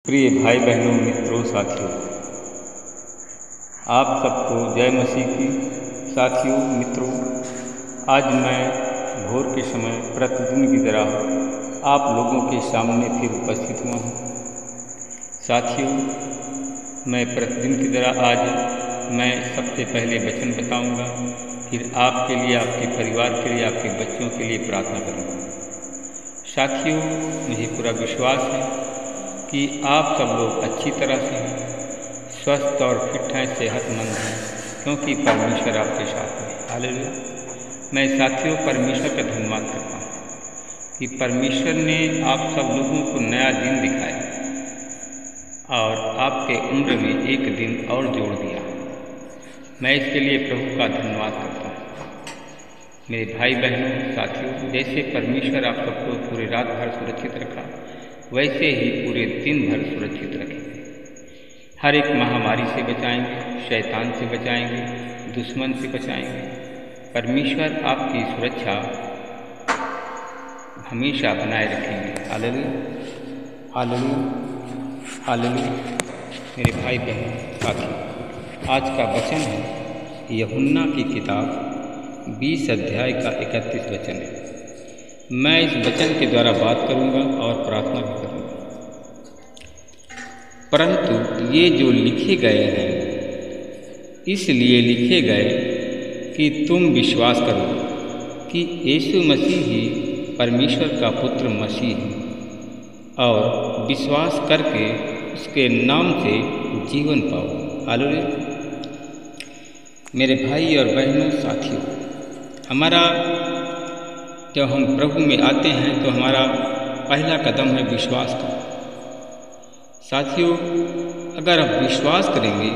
प्रिय भाई बहनों, मित्रों, साथियों, आप सबको जय मसीह की। साथियों, मित्रों, आज मैं भोर के समय प्रतिदिन की तरह आप लोगों के सामने फिर उपस्थित हुआ हूँ। साथियों, मैं प्रतिदिन की तरह आज मैं सबसे पहले वचन बताऊंगा, फिर आपके लिए, आपके परिवार के लिए, आपके बच्चों के लिए प्रार्थना करूंगा। साथियों, मुझे पूरा विश्वास है कि आप सब लोग अच्छी तरह से हैं, स्वस्थ और फिट हैं, सेहतमंद हैं, क्योंकि परमेश्वर आपके साथ है। हालेलुया। मैं साथियों परमेश्वर का धन्यवाद करता हूँ कि परमेश्वर ने आप सब लोगों को नया दिन दिखाया और आपके उम्र में एक दिन और जोड़ दिया। मैं इसके लिए प्रभु का धन्यवाद करता हूँ। मेरे भाई बहनों, साथियों, जैसे परमेश्वर आप सबको पूरी रात भर सुरक्षित रखा, वैसे ही पूरे दिन भर सुरक्षित रखेंगे। हर एक महामारी से बचाएंगे, शैतान से बचाएंगे, दुश्मन से बचाएंगे। परमेश्वर आपकी सुरक्षा हमेशा बनाए रखेंगे। Hallelujah, hallelujah, hallelujah. मेरे भाई बहन, साथियों, आज का वचन है यूहन्ना की किताब 20 अध्याय का 31 वचन है। मैं इस वचन के द्वारा बात करूंगा और प्रार्थना भी करूंगा। परंतु ये जो लिखे गए हैं, इसलिए लिखे गए कि तुम विश्वास करो कि यीशु मसीह ही परमेश्वर का पुत्र मसीह है, और विश्वास करके उसके नाम से जीवन पाओ। हालेलुया। मेरे भाई और बहनों, साथियों, हमारा जब हम प्रभु में आते हैं तो हमारा पहला कदम है विश्वास का। साथियों, अगर आप विश्वास करेंगे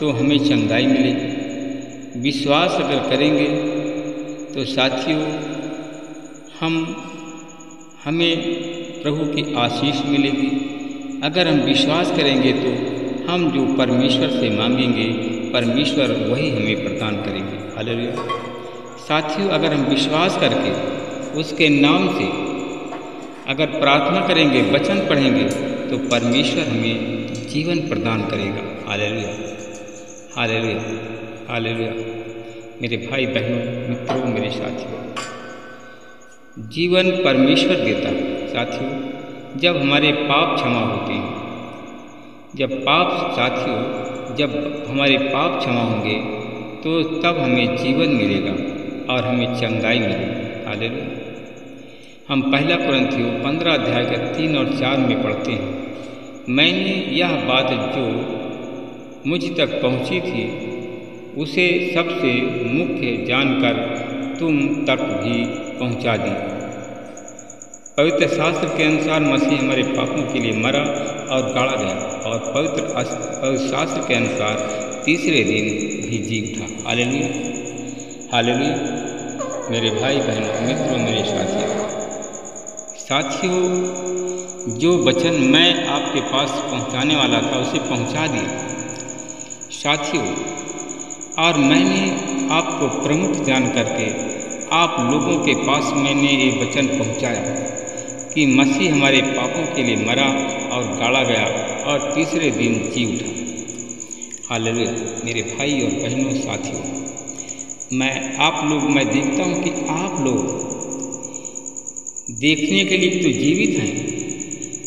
तो हमें चंगाई मिलेगी। विश्वास अगर करेंगे तो साथियों हमें प्रभु की आशीष मिलेगी। अगर हम विश्वास करेंगे तो हम जो परमेश्वर से मांगेंगे, परमेश्वर वही हमें प्रदान करेंगे। हालेलुया। साथियों, अगर हम विश्वास करके उसके नाम से अगर प्रार्थना करेंगे, वचन पढ़ेंगे, तो परमेश्वर हमें जीवन प्रदान करेगा। Hallelujah, hallelujah, hallelujah. मेरे भाई बहनों, मित्रों, मेरे साथियों, जीवन परमेश्वर देता है। साथियों, जब हमारे पाप क्षमा होते हैं, जब हमारे पाप क्षमा होंगे तो तब हमें जीवन मिलेगा और हमें चंगाई मिलेगी। हालेलुया। हम 1 कुरिन्थियों 15 अध्याय के 3 और 4 में पढ़ते हैं, मैंने यह बात जो मुझ तक पहुँची थी उसे सबसे मुख्य जानकर तुम तक भी पहुँचा दी। पवित्र शास्त्र के अनुसार मसीह हमारे पापों के लिए मरा और गाड़ा गया, और पवित्र शास्त्र के अनुसार तीसरे दिन भी जी उठा। Hallelujah, hallelujah. मेरे भाई बहनों, मित्रों, मेरे साथियों, जो वचन मैं आपके पास पहुंचाने वाला था उसे पहुंचा दिया। साथियों, और मैंने आपको प्रमुख जान करके आप लोगों के पास मैंने ये वचन पहुंचाया कि मसीह हमारे पापों के लिए मरा और गाड़ा गया और तीसरे दिन जी उठा। हालेलुया। मेरे भाई और बहनों, साथियों, मैं देखता हूँ कि आप लोग देखने के लिए तो जीवित हैं,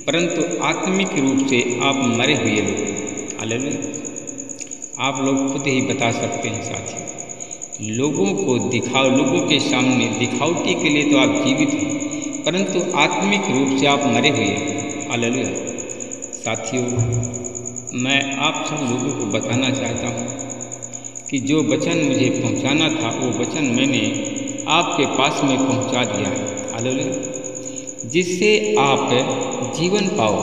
परंतु आत्मिक रूप से आप मरे हुए लोग। हालेलुया। आप लोग खुद ही बता सकते हैं साथियों, लोगों के सामने दिखावटी के लिए तो आप जीवित हैं, परंतु आत्मिक रूप से आप मरे हुए हैं। हालेलुया। साथियों, मैं आप सब लोगों को बताना चाहता हूँ कि जो वचन मुझे पहुंचाना था वो वचन मैंने आपके पास में पहुंचा दिया है। हालेलुया। जिससे आप जीवन पाओ।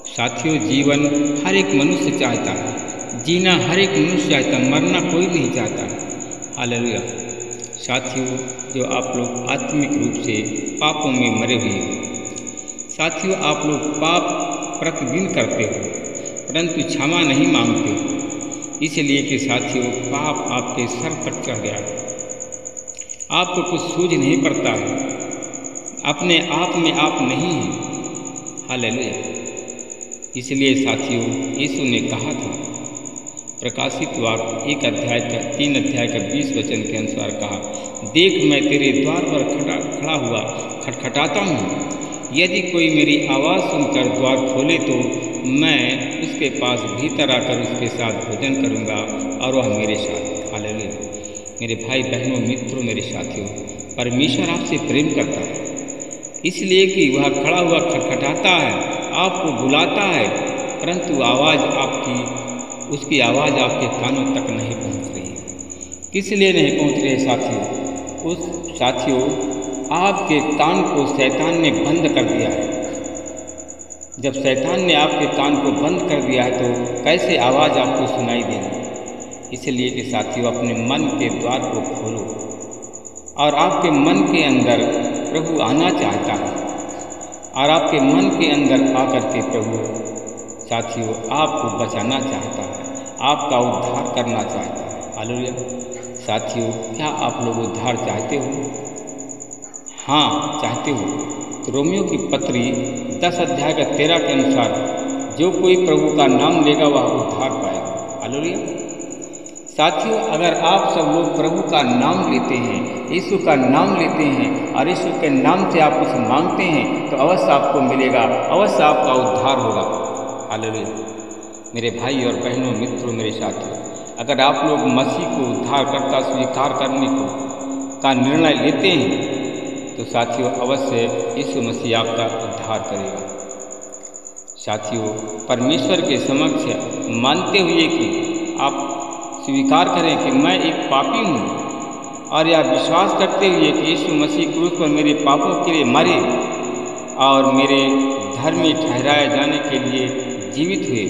साथियों, जीवन हर एक मनुष्य चाहता है, जीना हर एक मनुष्य चाहता है, मरना कोई नहीं चाहता। हालेलुया। साथियों, जो आप लोग आत्मिक रूप से पापों में मरे हुए हैं, साथियों, आप लोग पाप प्रतिदिन करते हो, परंतु क्षमा नहीं मांगते, इसलिए कि साथियों पाप आपके सर पर चढ़ गया है। आपको कुछ सूझ नहीं पड़ता है, अपने आप में आप नहीं हैं। हालेलुया। इसलिए साथियों, यीशु ने कहा था, प्रकाशित वाक्य 1 अध्याय का 3 अध्याय का 20 वचन के अनुसार कहा, देख मैं तेरे द्वार पर खड़ा हुआ खटखटाता हूँ। यदि कोई मेरी आवाज़ सुनकर द्वार खोले तो मैं उसके पास भीतर आकर उसके साथ भोजन करूँगा और वह मेरे साथ। हालेलुया। मेरे भाई बहनों, मित्रों, मेरे साथियों, परमेश्वर आपसे प्रेम करता है, इसलिए कि वह खड़ा हुआ खटखटाता है, आपको बुलाता है, परंतु उसकी आवाज़ आपके कानों तक नहीं पहुंच रही है। किस लिए नहीं पहुंच रही है साथियों? आपके कान को शैतान ने बंद कर दिया है। जब शैतान ने आपके कान को बंद कर दिया है तो कैसे आवाज़ आपको सुनाई देगी? इसलिए कि साथियों, अपने मन के द्वार को खोलो और आपके मन के अंदर प्रभु आना चाहता है और आपके मन के अंदर आकर के प्रभु साथियों आपको बचाना चाहता है, आपका उद्धार करना चाहता है। हालेलुया। साथियों, क्या आप लोग उद्धार चाहते हो? हाँ, चाहते हो तो रोमियो की पत्री 10 अध्याय का 13 के अनुसार जो कोई प्रभु का नाम लेगा वह उद्धार पाएगा। हालेलुया। साथियों, अगर आप सब लोग प्रभु का नाम लेते हैं, यीशु का नाम लेते हैं और यीशु के नाम से आप कुछ मांगते हैं तो अवश्य आपको मिलेगा, अवश्य आपका उद्धार होगा। हालेलुया। मेरे भाई और बहनों, मित्रों, मेरे साथियों, अगर आप लोग मसीह को उद्धारकर्ता स्वीकार करने का निर्णय लेते हैं तो साथियों अवश्य यीशु मसीह आपका उद्धार करेगा। साथियों, परमेश्वर के समक्ष मानते हुए कि आप स्वीकार करें कि मैं एक पापी हूँ और यह विश्वास करते हुए कि यीशु मसीह क्रूस पर मेरे पापों के लिए मरे और मेरे धर्मी ठहराए जाने के लिए जीवित हुए,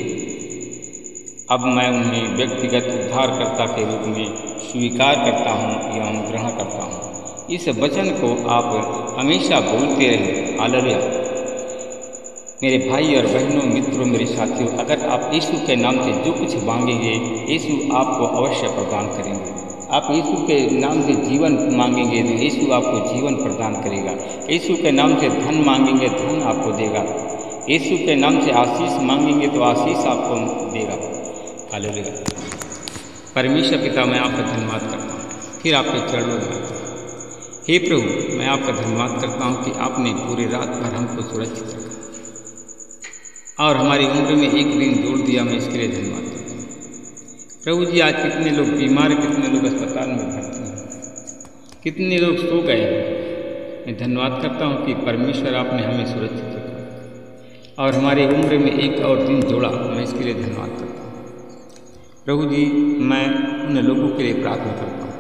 अब मैं उन्हें व्यक्तिगत उद्धारकर्ता के रूप में स्वीकार करता हूँ एवं ग्रहण करता हूँ। इस वचन को आप हमेशा बोलते रहें। हालेलुया। मेरे भाई और बहनों, मित्रों, मेरे साथियों, अगर आप यीशु के नाम से जो कुछ मांगेंगे यीशु आपको अवश्य प्रदान करेंगे। आप यीशु के नाम से जीवन मांगेंगे तो यीशु आपको जीवन प्रदान करेगा। यीशु के नाम से धन मांगेंगे, धन आपको देगा। यीशु के नाम से आशीष मांगेंगे तो आशीष आपको देगा। हालेलुया। परमेश्वर पिता, मैं आपका धन्यवाद करता हूँ, फिर आपके चरणों में आता हूँ। हे प्रभु, मैं आपका धन्यवाद करता हूँ कि आपने पूरी रात भर हमको सुरक्षित रखा और हमारी उम्र में एक दिन जोड़ दिया। मैं इसके लिए धन्यवाद करता हूँ। प्रभु जी, आज कितने लोग बीमार हैं, कितने लोग अस्पताल में भर्ती हैं, कितने लोग सो गए हैं। मैं धन्यवाद करता हूँ कि परमेश्वर आपने हमें सुरक्षित रखा और हमारी उम्र में एक और दिन जोड़ा। मैं इसके लिए धन्यवाद करता हूँ। प्रभु जी, मैं उन लोगों के लिए प्रार्थना करता हूँ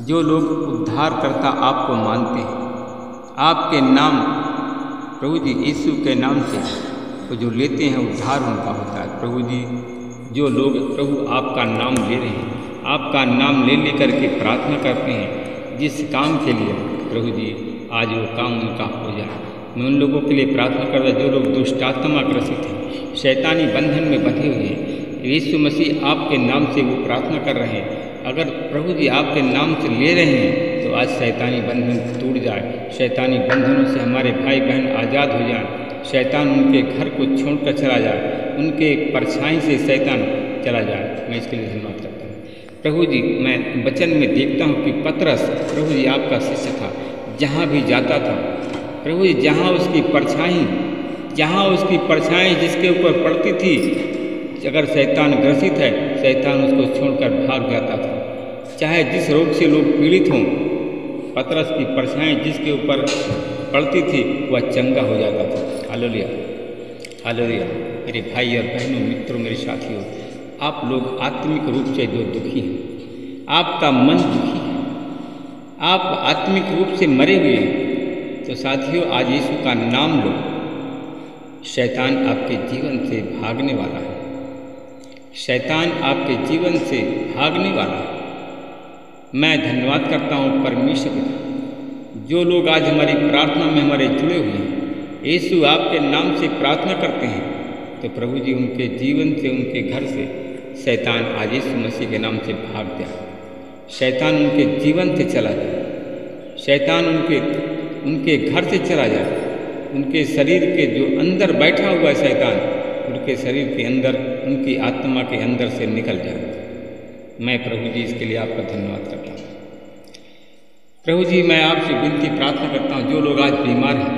जो लोग उद्धारकर्ता आपको मानते हैं, आपके नाम प्रभु जी यीशु के नाम से तो जो लेते हैं उद्धार उनका होता है। प्रभु जी, जो लोग प्रभु आपका नाम ले रहे हैं, आपका नाम ले लेकर के प्रार्थना करते हैं जिस काम के लिए, प्रभु जी आज वो काम उनका हो जाए। मैं उन लोगों के लिए प्रार्थना करता जो लोग दुष्टात्मा ग्रसित हैं, शैतानी बंधन में बंधे हुए हैं, यीशु मसीह आपके नाम से वो प्रार्थना कर रहे हैं। अगर प्रभु जी आपके नाम से ले रहे हैं तो आज शैतानी बंधन टूट जाए, शैतानी बंधनों से हमारे भाई बहन आज़ाद हो जाए, शैतान उनके घर को छोड़कर चला जाए, उनके परछाई से शैतान चला जाए। मैं इसके लिए धन्यवाद करता हूँ। प्रभु जी, मैं वचन में देखता हूँ कि पतरस प्रभु जी आपका शिष्य था, जहाँ भी जाता था प्रभु जी, जहाँ उसकी परछाई जिसके ऊपर पड़ती थी, अगर शैतान ग्रसित है, शैतान उसको छोड़कर भाग जाता था। चाहे जिस रोग से लोग पीड़ित हों, पतरस की परछाई जिसके ऊपर पड़ती थी वह चंगा हो जाता था। Hallelujah, hallelujah. मेरे भाई और बहनों, मित्रों, मेरे साथियों, आप लोग आत्मिक रूप से जो दुखी हैं, आपका मन दुखी है, आप आत्मिक रूप से मरे हुए हैं, तो साथियों आज यीशु का नाम लो। शैतान आपके जीवन से भागने वाला है, शैतान आपके जीवन से भागने वाला है। मैं धन्यवाद करता हूँ परमेश्वर का, जो लोग आज हमारी प्रार्थना में हमारे जुड़े हुए हैं, यीशु आपके नाम से प्रार्थना करते हैं, तो प्रभु जी उनके जीवन से, उनके घर से शैतान आज यीशु मसीह के नाम से भाग जाए, शैतान उनके जीवन से चला जाए, शैतान उनके घर से चला जाए, उनके शरीर के जो अंदर बैठा हुआ है शैतान उनके शरीर के अंदर, उनकी आत्मा के अंदर से निकल जाए। मैं प्रभु जी इसके लिए आपका धन्यवाद करता हूँ। प्रभु जी, मैं आपसे विनती प्रार्थना करता हूँ, जो लोग आज बीमार हैं,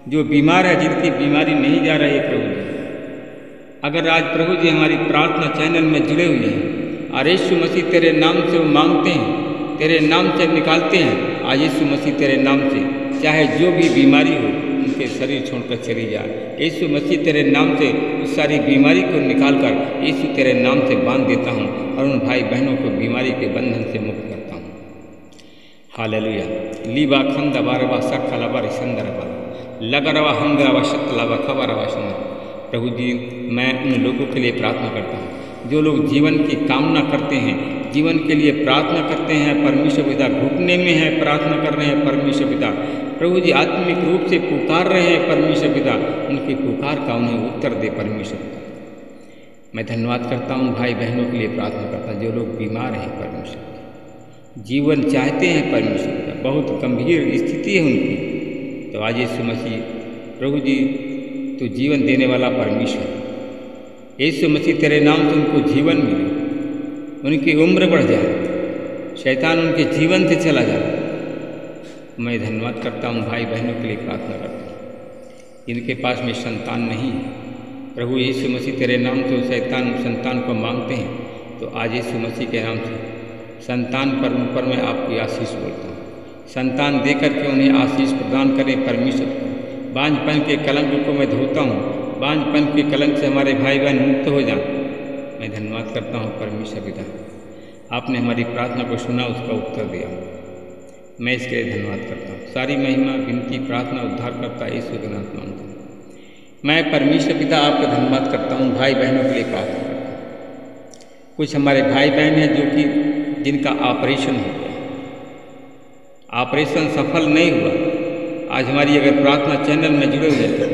जो बीमार है, जिनकी बीमारी नहीं जा रही है प्रभु जी, अगर आज प्रभु जी हमारी प्रार्थना चैनल में जुड़े हुए हैं और यीशु मसीह तेरे नाम से वो मांगते हैं, तेरे नाम से निकालते हैं, आज यीशु मसीह तेरे नाम से चाहे जो भी बीमारी हो उनके शरीर छोड़कर चली जाए। यीशु मसीह तेरे नाम से उस सारी बीमारी को निकाल कर यीशु तेरे नाम से बांध देता हूँ और उन भाई बहनों को बीमारी के बंधन से मुक्त करता हूँ। हालेलुया। लीबा खंदा बारवा सखलवा रिसंदरवा लगरवा हंगरवा शतलवा खबरवा सुंदर। प्रभु जी, मैं उन लोगों के लिए प्रार्थना करता हूँ जो लोग जीवन की कामना करते हैं, जीवन के लिए प्रार्थना करते हैं परमेश्वर पिता, घुटने में है प्रार्थना कर रहे हैं परमेश्वर पिता, प्रभु जी आत्मिक रूप से पुकार रहे हैं परमेश्वर पिता, उनकी पुकार का उन्हें उत्तर दे परमेश्वर पिता। मैं धन्यवाद करता हूँ भाई बहनों के लिए प्रार्थना करता हूँ जो लोग बीमार हैं परमेश्वर पिता, जीवन चाहते हैं परमेश्वर पिता, बहुत गंभीर स्थिति है उनकी, तो आज यीशु मसीह प्रभु जी तो जीवन देने वाला परमेश्वर, यीशु मसीह तेरे नाम से उनको जीवन मिले, उनकी उम्र बढ़ जाए, शैतान उनके जीवन से चला जाए। मैं धन्यवाद करता हूँ भाई बहनों के लिए प्रार्थना करता हूँ जिनके पास में संतान नहीं है, प्रभु यीशु मसीह तेरे नाम से शैतान संतान को मांगते हैं, तो आज यीशु मसीह के नाम से संतान पर मैं आपकी आशीष बोलता हूँ, संतान दे करके उन्हें आशीष प्रदान करें परमेश्वर। बांझपन के कलंक को मैं धोता हूँ, बांझपन के कलंक से हमारे भाई बहन मुक्त हो जाएं। मैं धन्यवाद करता हूँ परमेश्वर पिता, आपने हमारी प्रार्थना को सुना, उसका उत्तर दिया, मैं इसके लिए धन्यवाद करता हूँ। सारी महिमा विनती प्रार्थना उद्धार करता यीशु के नाम मांगता हूँ। मैं परमेश्वर पिता आपका धन्यवाद करता हूँ, भाई बहनों के लिए प्रार्थना करता हूँ। कुछ हमारे भाई बहन हैं जो कि जिनका ऑपरेशन हो गया, ऑपरेशन सफल नहीं हुआ, आज हमारी अगर प्रार्थना चैनल में जुड़े हुए तो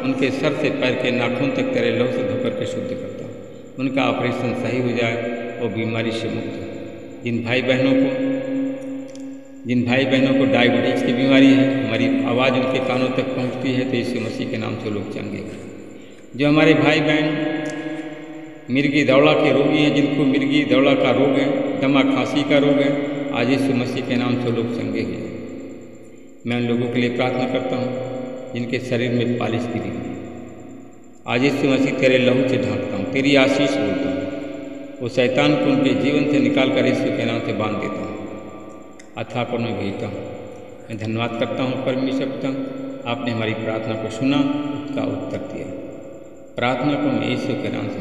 उनके सर से पैर के नाखून तक तेरे लहू से धोकर के शुद्ध करता हूँ, उनका ऑपरेशन सही हो जाए और बीमारी से मुक्त हो। जिन भाई बहनों को डायबिटीज़ की बीमारी है, हमारी आवाज़ उनके कानों तक पहुँचती है, तो यीशु मसीह के नाम से लोग चंगे हैं। जो हमारे भाई बहन मिर्गी दौड़ा के रोगी हैं, जिनको मिर्गी दौड़ा का रोग है, दमा खांसी का रोग है, आज यीशु मसीह के नाम से लोग चंगे हैं। मैं उन लोगों के लिए प्रार्थना करता हूँ जिनके शरीर में पालिश गिरी हुई, आज यीशु मसीह तेरे लहू से ढांकता हूँ, तेरी आशीष बोलता हूँ, वो शैतान को उनके जीवन से निकाल कर यीशु के नाम से बांध देता हूँ, अथवा को मैं भेजता हूँ। मैं धन्यवाद करता हूँ परमेश्वर पिता, आपने हमारी प्रार्थना को सुना, उसका उत्तर दिया। प्रार्थना को मैं यीशु के नाम से